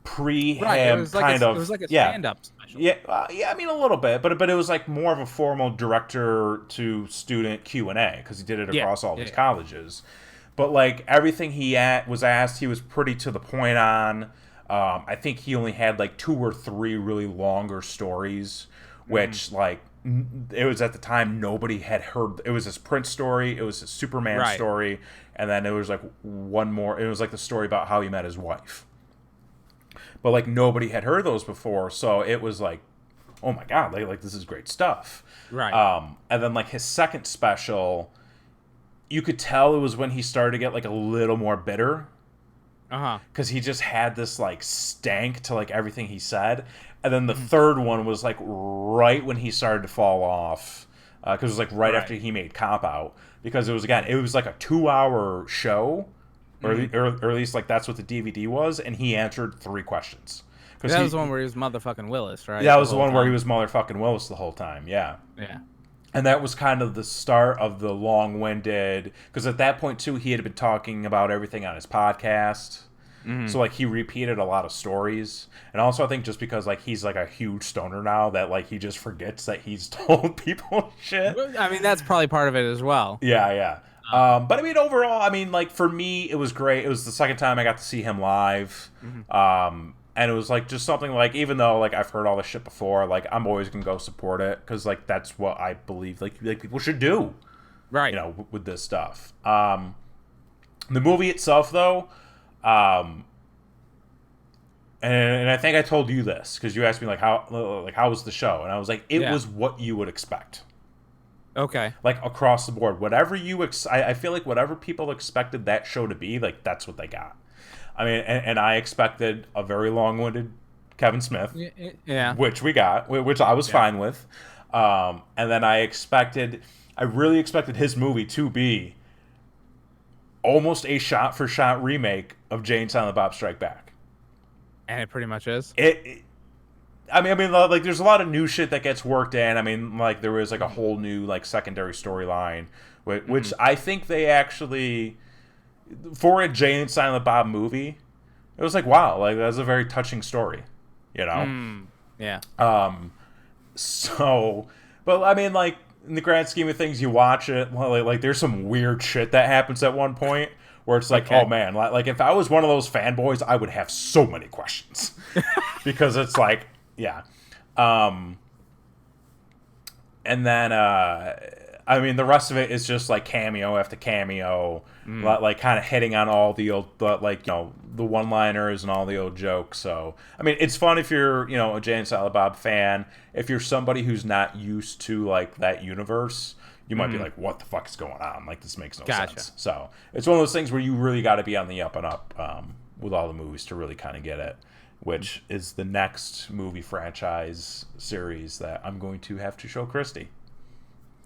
pre-him It was like it was like a stand-up special. Yeah, I mean a little bit, but it was like more of a formal director to student Q&A because he did it across all these colleges. But like everything he was asked, he was pretty to the point on. I think he only had like 2 or 3 really longer stories, which like it was at the time nobody had heard. It was his Prince story, it was his Superman story, and then it was like one more. It was like the story about how he met his wife. But like nobody had heard those before, so it was like, oh my god, like this is great stuff. Right. And then like his second special, you could tell it was when he started to get like a little more bitter. Because he just had this like stank to like everything he said, and then the third one was like right when he started to fall off, because it was like right after he made Cop Out, because it was like a 2-hour show, or at least like that's what the DVD was, and he answered 3 questions. That was the one where he was motherfucking Willis, right? That was the one where he was motherfucking Willis the whole time. Yeah. Yeah. And that was kind of the start of the long-winded, because at that point too he had been talking about everything on his podcast. So like he repeated a lot of stories, and also I think just because like he's like a huge stoner now that like he just forgets that he's told people shit. I mean that's probably part of it as well. Yeah. But I mean overall, I mean like for me it was great. It was the second time I got to see him live. And it was like just something like, even though like I've heard all this shit before, like I'm always gonna go support it because like that's what I believe like people should do, right? You know, with this stuff. The movie itself though. And I think I told you this because you asked me like how was the show, and I was like it was what you would expect. Okay. Like across the board, whatever I feel like whatever people expected that show to be, like that's what they got. I mean, and I expected a very long-winded Kevin Smith, which we got, which I was fine with. And then I really expected his movie to be almost a shot-for-shot remake of Jay and Silent Bob Strike Back. And it pretty much is. I mean, like, there's a lot of new shit that gets worked in. I mean, like, there was, like, a whole new, like, secondary storyline, which I think they actually, for a Jay and Silent Bob movie, it was like, wow, like, that's a very touching story, you know? Yeah. So, but, I mean, like, in the grand scheme of things, you watch it, like there's some weird shit that happens at one point where it's like, oh man, like if I was one of those fanboys, I would have so many questions because it's like, yeah. And then, I mean, the rest of it is just like cameo after cameo, like kind of hitting on all the old, like, you know, the one-liners and all the old jokes. So, I mean, it's fun if you're, you know, a Jay and Silent Bob fan. If you're somebody who's not used to like that universe, you might be like, what the fuck is going on? Like, this makes no sense. So, it's one of those things where you really got to be on the up and up with all the movies to really kind of get it, which is the next movie franchise series that I'm going to have to show Christy.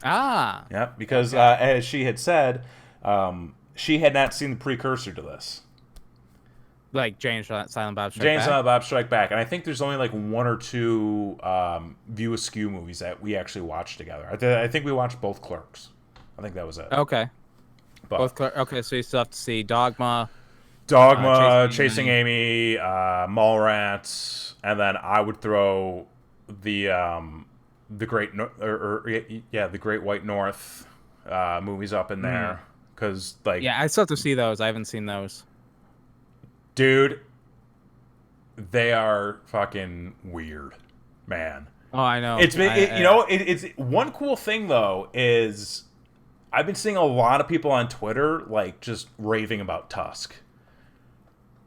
Yeah, because as she had said, she had not seen the precursor to this. Like Jay and Silent Bob Strike Back? Jay and Silent Bob Strike Back. And I think there's only like 1 or 2 View Askew movies that we actually watched together. I think we watched both Clerks. I think that was it. Okay. But, both Okay, so you still have to see Dogma, Chasing Amy, Mallrats, and then I would throw the Great the Great White North movies up in there because like I still have to see those. I haven't seen those. Dude, they are fucking weird, man. Oh, I know. It's been you know it's one cool thing though is I've been seeing a lot of people on Twitter like just raving about Tusk.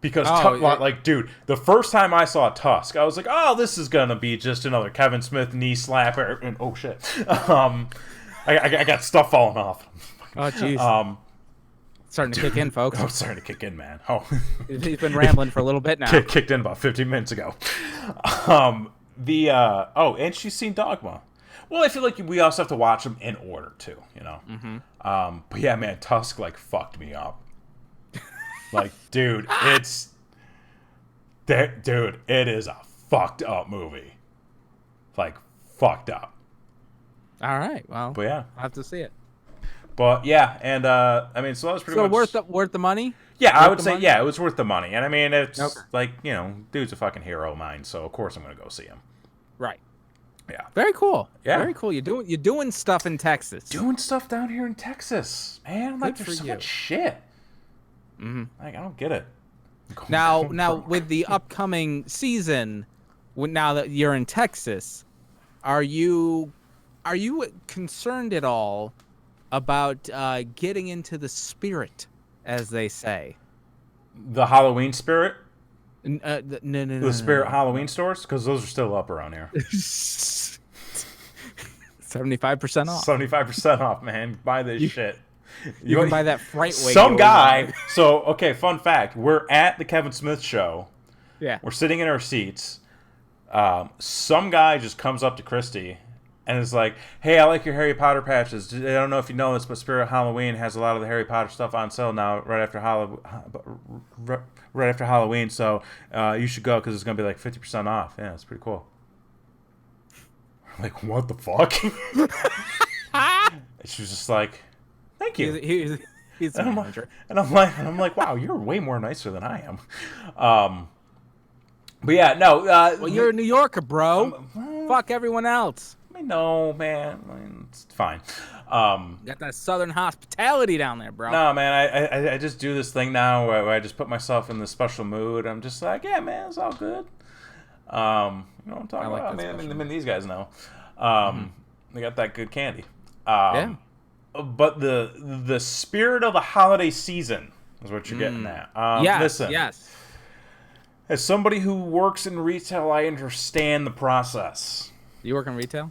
Because, Oh, dude, the first time I saw Tusk, I was like, oh, this is going to be just another Kevin Smith knee slapper. And, oh, shit. I got stuff falling off. Oh, jeez. Starting to kick in, folks. Oh, starting to kick in, man. Oh. He's been rambling for a little bit now. Kicked in about 15 minutes ago. And she's seen Dogma. Well, I feel like we also have to watch them in order, too, you know? Mm-hmm. But yeah, man, Tusk, like, fucked me up. Like, dude, it is a fucked up movie. Like, fucked up. All right, well, But yeah. I'll have to see it. But yeah, and I mean, so that was pretty much... So worth the money? Yeah, I would say, money? yeah, it was worth the money. And I mean, it's Okay. like, you know, dude's a fucking hero of mine, so of course I'm going to go see him. Right. Yeah. Very cool. Yeah. Very cool. You're doing stuff in Texas. Doing stuff down here in Texas. Man, like, Good there's for so you. much shit. Mm-hmm. Like, I don't get it. Now, with the upcoming season, now that you're in Texas, are you concerned at all about getting into the spirit, as they say? The Halloween spirit? No. The spirit Halloween stores? Because those are still up around here. 75% off. 75% off, man. Buy this shit. You can buy that fright wig. Some guy. So, okay, fun fact. We're at the Kevin Smith show. Yeah. We're sitting in our seats. Some guy just comes up to Christy and is like, hey, I like your Harry Potter patches. I don't know if you know this, but Spirit Halloween has a lot of the Harry Potter stuff on sale now right after Halloween. So you should go because it's going to be like 50% off. Yeah, it's pretty cool. I'm like, what the fuck? And she was just like, thank you. He's the manager. And I'm like, wow, you're way more nicer than I am. But yeah, no. Well, you're a New Yorker, bro. Fuck everyone else. I mean, no, man. I mean, it's fine. Got that southern hospitality down there, bro. No, man. I just do this thing now where I just put myself in this special mood. I'm just like, yeah, man, it's all good. You know what I'm talking about? I mean, these guys know. They got that good candy. Yeah. But the spirit of the holiday season is what you're getting at. Yes. Listen, Yes. as somebody who works in retail, I understand the process. You work in retail?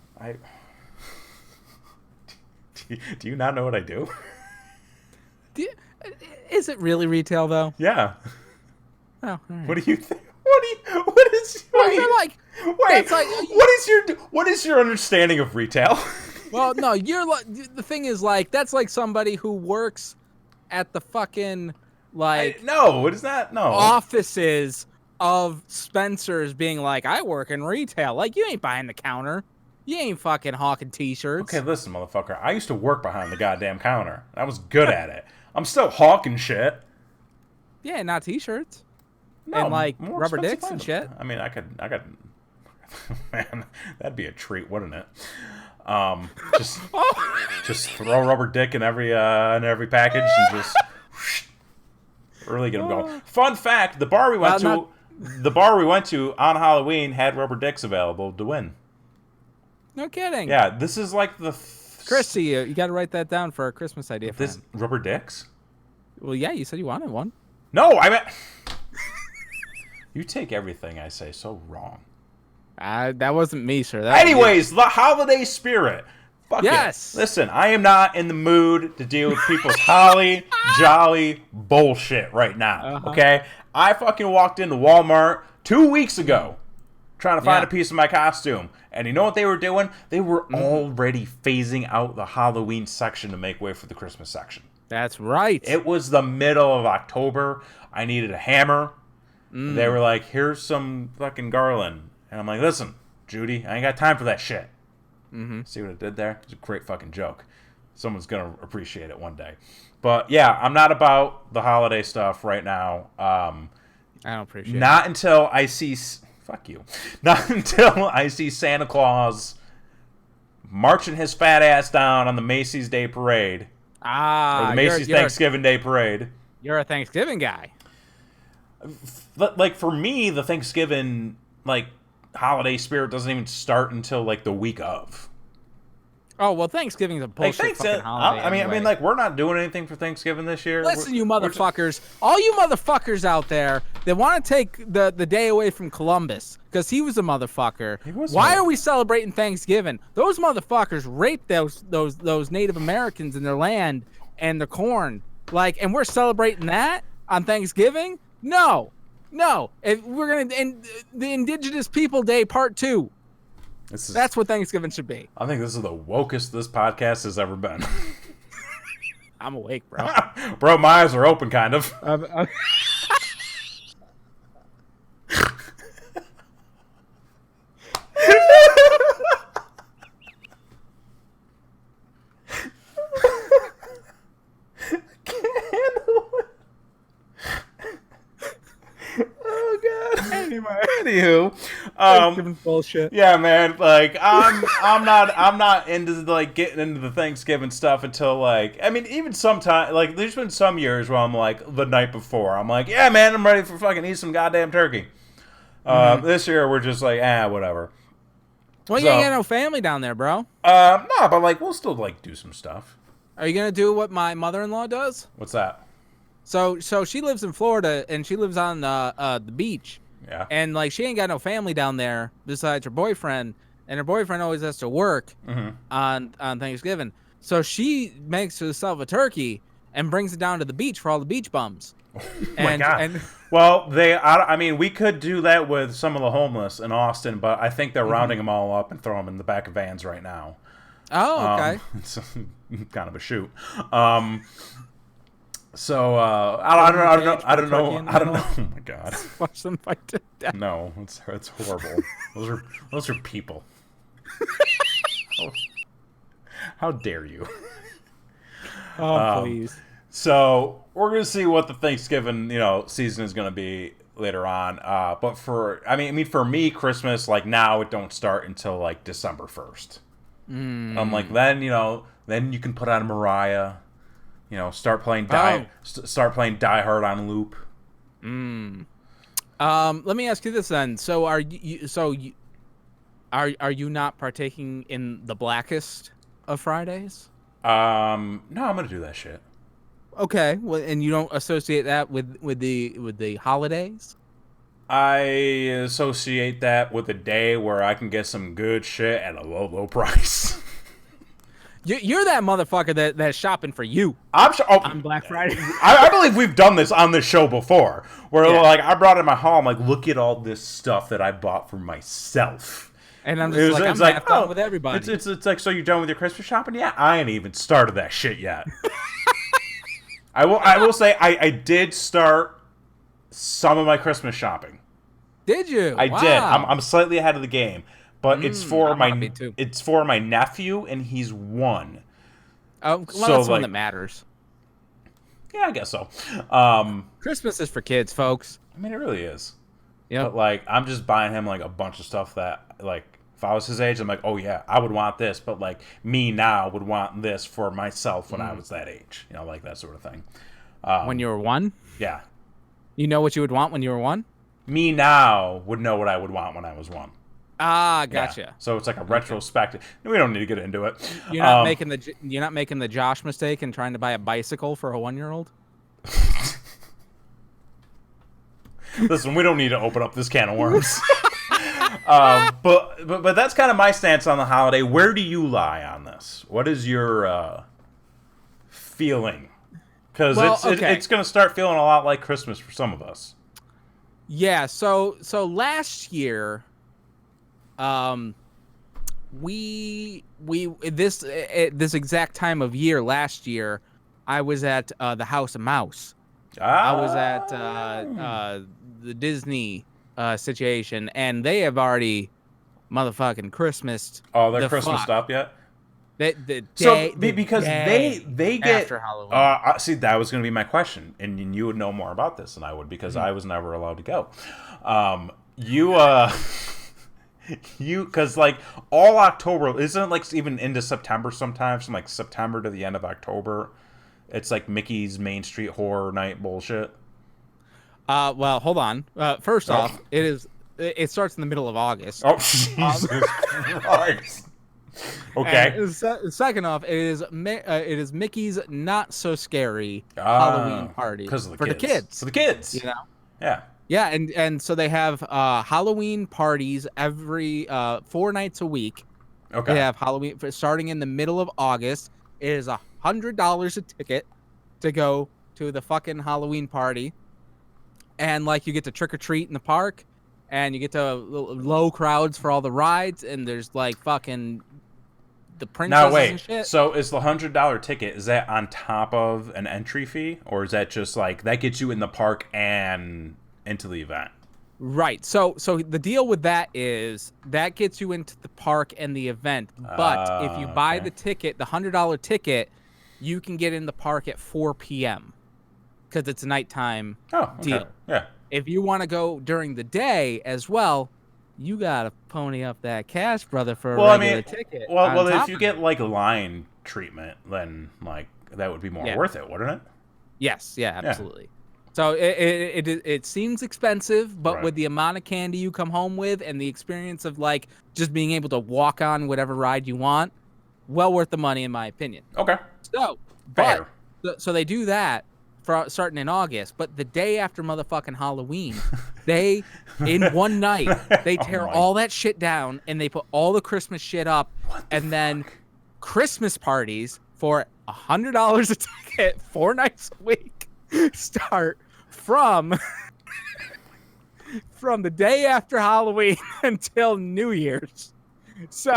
Do you not know what I do? Is it really retail though? Yeah. Oh, all right. What do you think? What is your understanding of retail? Well, no, the thing is, like, that's like somebody who works at the fucking No, it is not. No. offices of Spencer's being like, I work in retail. Like, you ain't behind the counter. You ain't fucking hawking t-shirts. Okay, listen, motherfucker. I used to work behind the goddamn counter. I was good at it. I'm still hawking shit. Yeah, not t-shirts. No, And, like, more rubber expensive dicks and items. shit. I mean, I could. Man, that'd be a treat, wouldn't it? Just throw a rubber dick in every package and just really get them going. Fun fact: the bar we went to on Halloween had rubber dicks available to win. No kidding. Yeah, this is like the Chrissy, you got to write that down for a Christmas idea for this him. rubber dicks. Well, yeah, you said you wanted one. No, I meant you take everything I say so wrong. That wasn't me, sir. Anyways, the holiday spirit. Fuck yes. it. Listen, I am not in the mood to deal with people's holly jolly bullshit right now. Okay? I fucking walked into Walmart 2 weeks ago trying to find a piece of my costume. And you know what they were doing? They were already phasing out the Halloween section to make way for the Christmas section. That's right. It was the middle of October. I needed a hammer. They were like, here's some fucking garland. And I'm like, listen, Judy, I ain't got time for that shit. See what I did there? It's a great fucking joke. Someone's going to appreciate it one day. But yeah, I'm not about the holiday stuff right now. I don't appreciate Not until I see... Fuck you. Not until I see Santa Claus marching his fat ass down on the Macy's Day Parade. Or the Macy's Thanksgiving Day Parade. You're a Thanksgiving guy. Like, for me, the Thanksgiving, like, holiday spirit doesn't even start until, like, the week of. Oh well, Thanksgiving's a Like bullshit fucking holiday. I mean, anyway. like we're not doing anything for Thanksgiving this year. Listen, you motherfuckers, all you motherfuckers out there that want to take the day away from Columbus because he was a motherfucker. Why are we celebrating Thanksgiving? Those motherfuckers raped those Native Americans in their land and their corn. Like, and we're celebrating that on Thanksgiving? No. If we're gonna and the Indigenous People Day Part 2. That's what Thanksgiving should be. I think this is the wokest this podcast has ever been. I'm awake, bro. Bro, my eyes are open, kind of. Anywho, bullshit. Yeah, man. Like, I'm not into like getting into the Thanksgiving stuff until like, I mean, even sometime like, there's been some years where I'm like the night before, I'm like, yeah, man, I'm ready for fucking eat some goddamn turkey. This year we're just like, whatever. Well, you ain't got no family down there, bro. No, but like we'll still like do some stuff. Are you gonna do what my mother-in-law does? What's that? So she lives in Florida and she lives on the beach. Yeah. And like she ain't got no family down there besides her boyfriend, and her boyfriend always has to work on Thanksgiving. So she makes herself a turkey and brings it down to the beach for all the beach bums. My God. Well, I mean, we could do that with some of the homeless in Austin, but I think they're rounding them all up and throwing them in the back of vans right now. Oh, okay. It's kind of a shoot. So I don't know. Oh my God! Watch them fight to death. No, it's horrible. Those are people. How dare you? Oh, please. So we're gonna see what the Thanksgiving season is gonna be later on. But for for me, Christmas like now it don't start until like December 1st. I'm like then you can put on Mariah. Start playing Die Hard on loop. Let me ask you this then. So are you not partaking in the blackest of Fridays? No, I'm gonna do that shit. Okay, well, and you don't associate that with the holidays? I associate that with a day where I can get some good shit at a low price. You're that motherfucker that's shopping for you. On Black Friday. I believe we've done this on this show before, where like I brought in my home, like look at all this stuff that I bought for myself, and I'm just I'm half done with everybody. It's like, so you're done with your Christmas shopping? Yeah, I ain't even started that shit yet. I will say I did start some of my Christmas shopping. Did you? I did. I'm slightly ahead of the game. But it's for my nephew, and he's 1. Oh, well, so, that's the one that matters. Yeah, I guess so. Christmas is for kids, folks. I mean, it really is. Yeah. But like, I'm just buying him like a bunch of stuff that like, if I was his age, I'm like, oh yeah, I would want this. But like, me now would want this for myself when I was that age. Like that sort of thing. When you were 1? Yeah. You know what you would want when you were 1? Me now would know what I would want when I was 1. Ah, gotcha. Yeah. So it's like a retrospective. We don't need to get into it. You're not making the Josh mistake and trying to buy a bicycle for a 1-year-old? Listen, we don't need to open up this can of worms. But that's kind of my stance on the holiday. Where do you lie on this? What is your feeling? Because it's going to start feeling a lot like Christmas for some of us. Yeah. So last year. This exact time of year last year, I was at the House of Mouse. I was at the Disney situation, and they have already motherfucking Christmased. Oh, they're Christmased up yet? Because they get after Halloween. See, that was going to be my question, and you would know more about this than I would because I was never allowed to go. Because like all October isn't it like even into September sometimes, from like September to the end of October, it's like Mickey's Main Street Horror Night bullshit. Well, hold on. First off, it starts in the middle of August. Oh, Jesus Christ! Okay. And second off, it is Mickey's Not So Scary Halloween party Because of for the kids. For the kids. You know. Yeah. Yeah, and so they have Halloween parties every 4 nights a week. Okay. They have Halloween starting in the middle of August. It is $100 a ticket to go to the fucking Halloween party, and like you get to trick or treat in the park, and you get to low crowds for all the rides, and there's like fucking the princesses Now wait. and shit. So is the $100 ticket, is that on top of an entry fee, or is that just like that gets you in the park and into the event? Right. So the deal with that is that gets you into the park and the event. But if you buy the ticket, the $100 ticket, you can get in the park at 4 p.m. because it's a nighttime deal. Yeah. If you want to go during the day as well, you gotta pony up that cash, brother, for a regular ticket. Well, if you get like line treatment, then like that would be more worth it, wouldn't it? Yes. Yeah. Absolutely. So it seems expensive, but with the amount of candy you come home with and the experience of like just being able to walk on whatever ride you want, well worth the money in my opinion. Okay. So, Fair. So they do that for starting in August, but the day after motherfucking Halloween, they in one night they tear all that shit down and they put all the Christmas shit up, and then Christmas parties for $100 a ticket 4 nights a week start from the day after Halloween until New Year's. So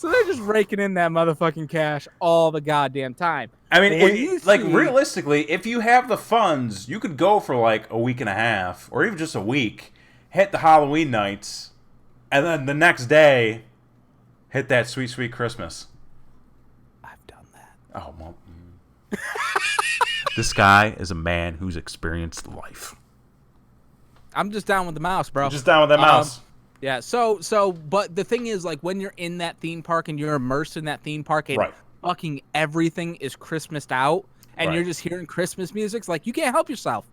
they're just raking in that motherfucking cash all the goddamn time. I mean, realistically, if you have the funds, you could go for like a week and a half or even just a week, hit the Halloween nights, and then the next day hit that sweet, sweet Christmas. I've done that. Oh, well. This guy is a man who's experienced life. I'm just down with the mouse, bro. Just down with that mouse. Yeah. So, but the thing is, like, when you're in that theme park and you're immersed in that theme park, and fucking everything is Christmased out, and you're just hearing Christmas music, it's like you can't help yourself.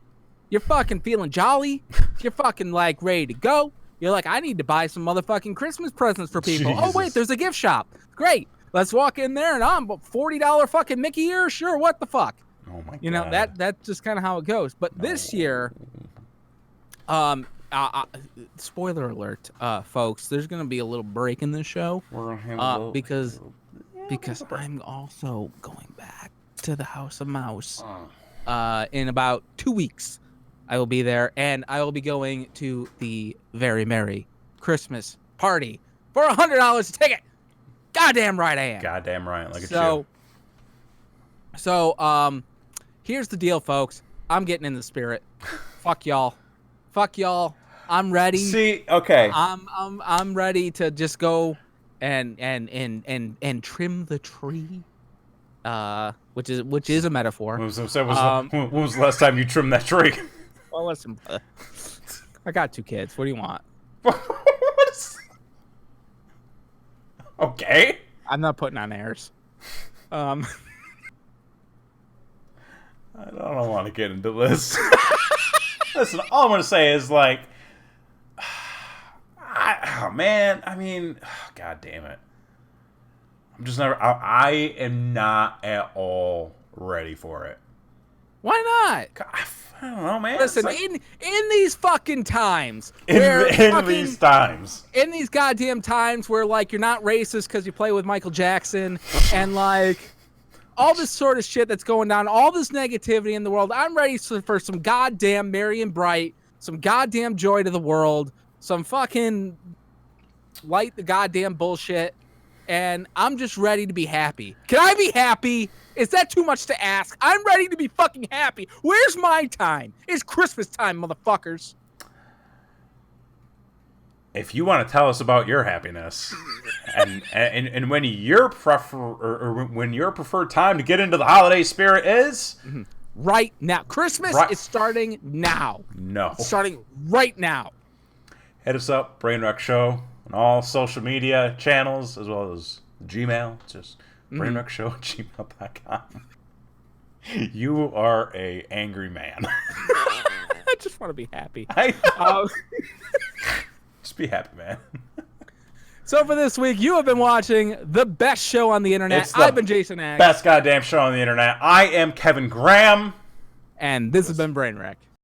You're fucking feeling jolly. You're fucking like ready to go. You're like, I need to buy some motherfucking Christmas presents for people. Jesus. Oh wait, there's a gift shop. Great. Let's walk in there and I'm $40 fucking Mickey ear. Sure, what the fuck? Oh my god. You know, that's just kind of how it goes. But this year, spoiler alert, folks, there's gonna be a little break in the show because I'm also going back to the House of Mouse in about 2 weeks. I will be there, and I will be going to the Very Merry Christmas Party for $100 a ticket. Goddamn right I am. Goddamn right, like a So, here's the deal, folks. I'm getting in the spirit. Fuck y'all. I'm ready. See, okay. I'm ready to just go and trim the tree. Which is a metaphor. When was the last time you trimmed that tree? Well, listen, I got 2 kids. What do you want? Okay. I'm not putting on airs. I don't want to get into this. Listen, all I'm going to say is, like, God damn it. I am not at all ready for it. Why not? I don't know, man. Listen, like, in these fucking times, in these goddamn times where, like, you're not racist because you play with Michael Jackson and, like, all this sort of shit that's going down, all this negativity in the world, I'm ready for some goddamn merry and bright, some goddamn joy to the world, some fucking light the goddamn bullshit, and I'm just ready to be happy. Can I be happy? Is that too much to ask? I'm ready to be fucking happy. Where's my time? It's Christmas time, motherfuckers. If you want to tell us about your happiness and when your when your preferred time to get into the holiday spirit is right now. Christmas is starting now. No. It's starting right now. Hit us up, Brainwreck Show, on all social media channels as well as Gmail. It's just brainwreckshow@gmail.com. You are a angry man. I just want to be happy. Just be happy, man. So for this week, you have been watching the best show on the internet. It's the I've been Jason Axe. Best goddamn show on the internet. I am Kevin Graham. And this has been Brainwreck.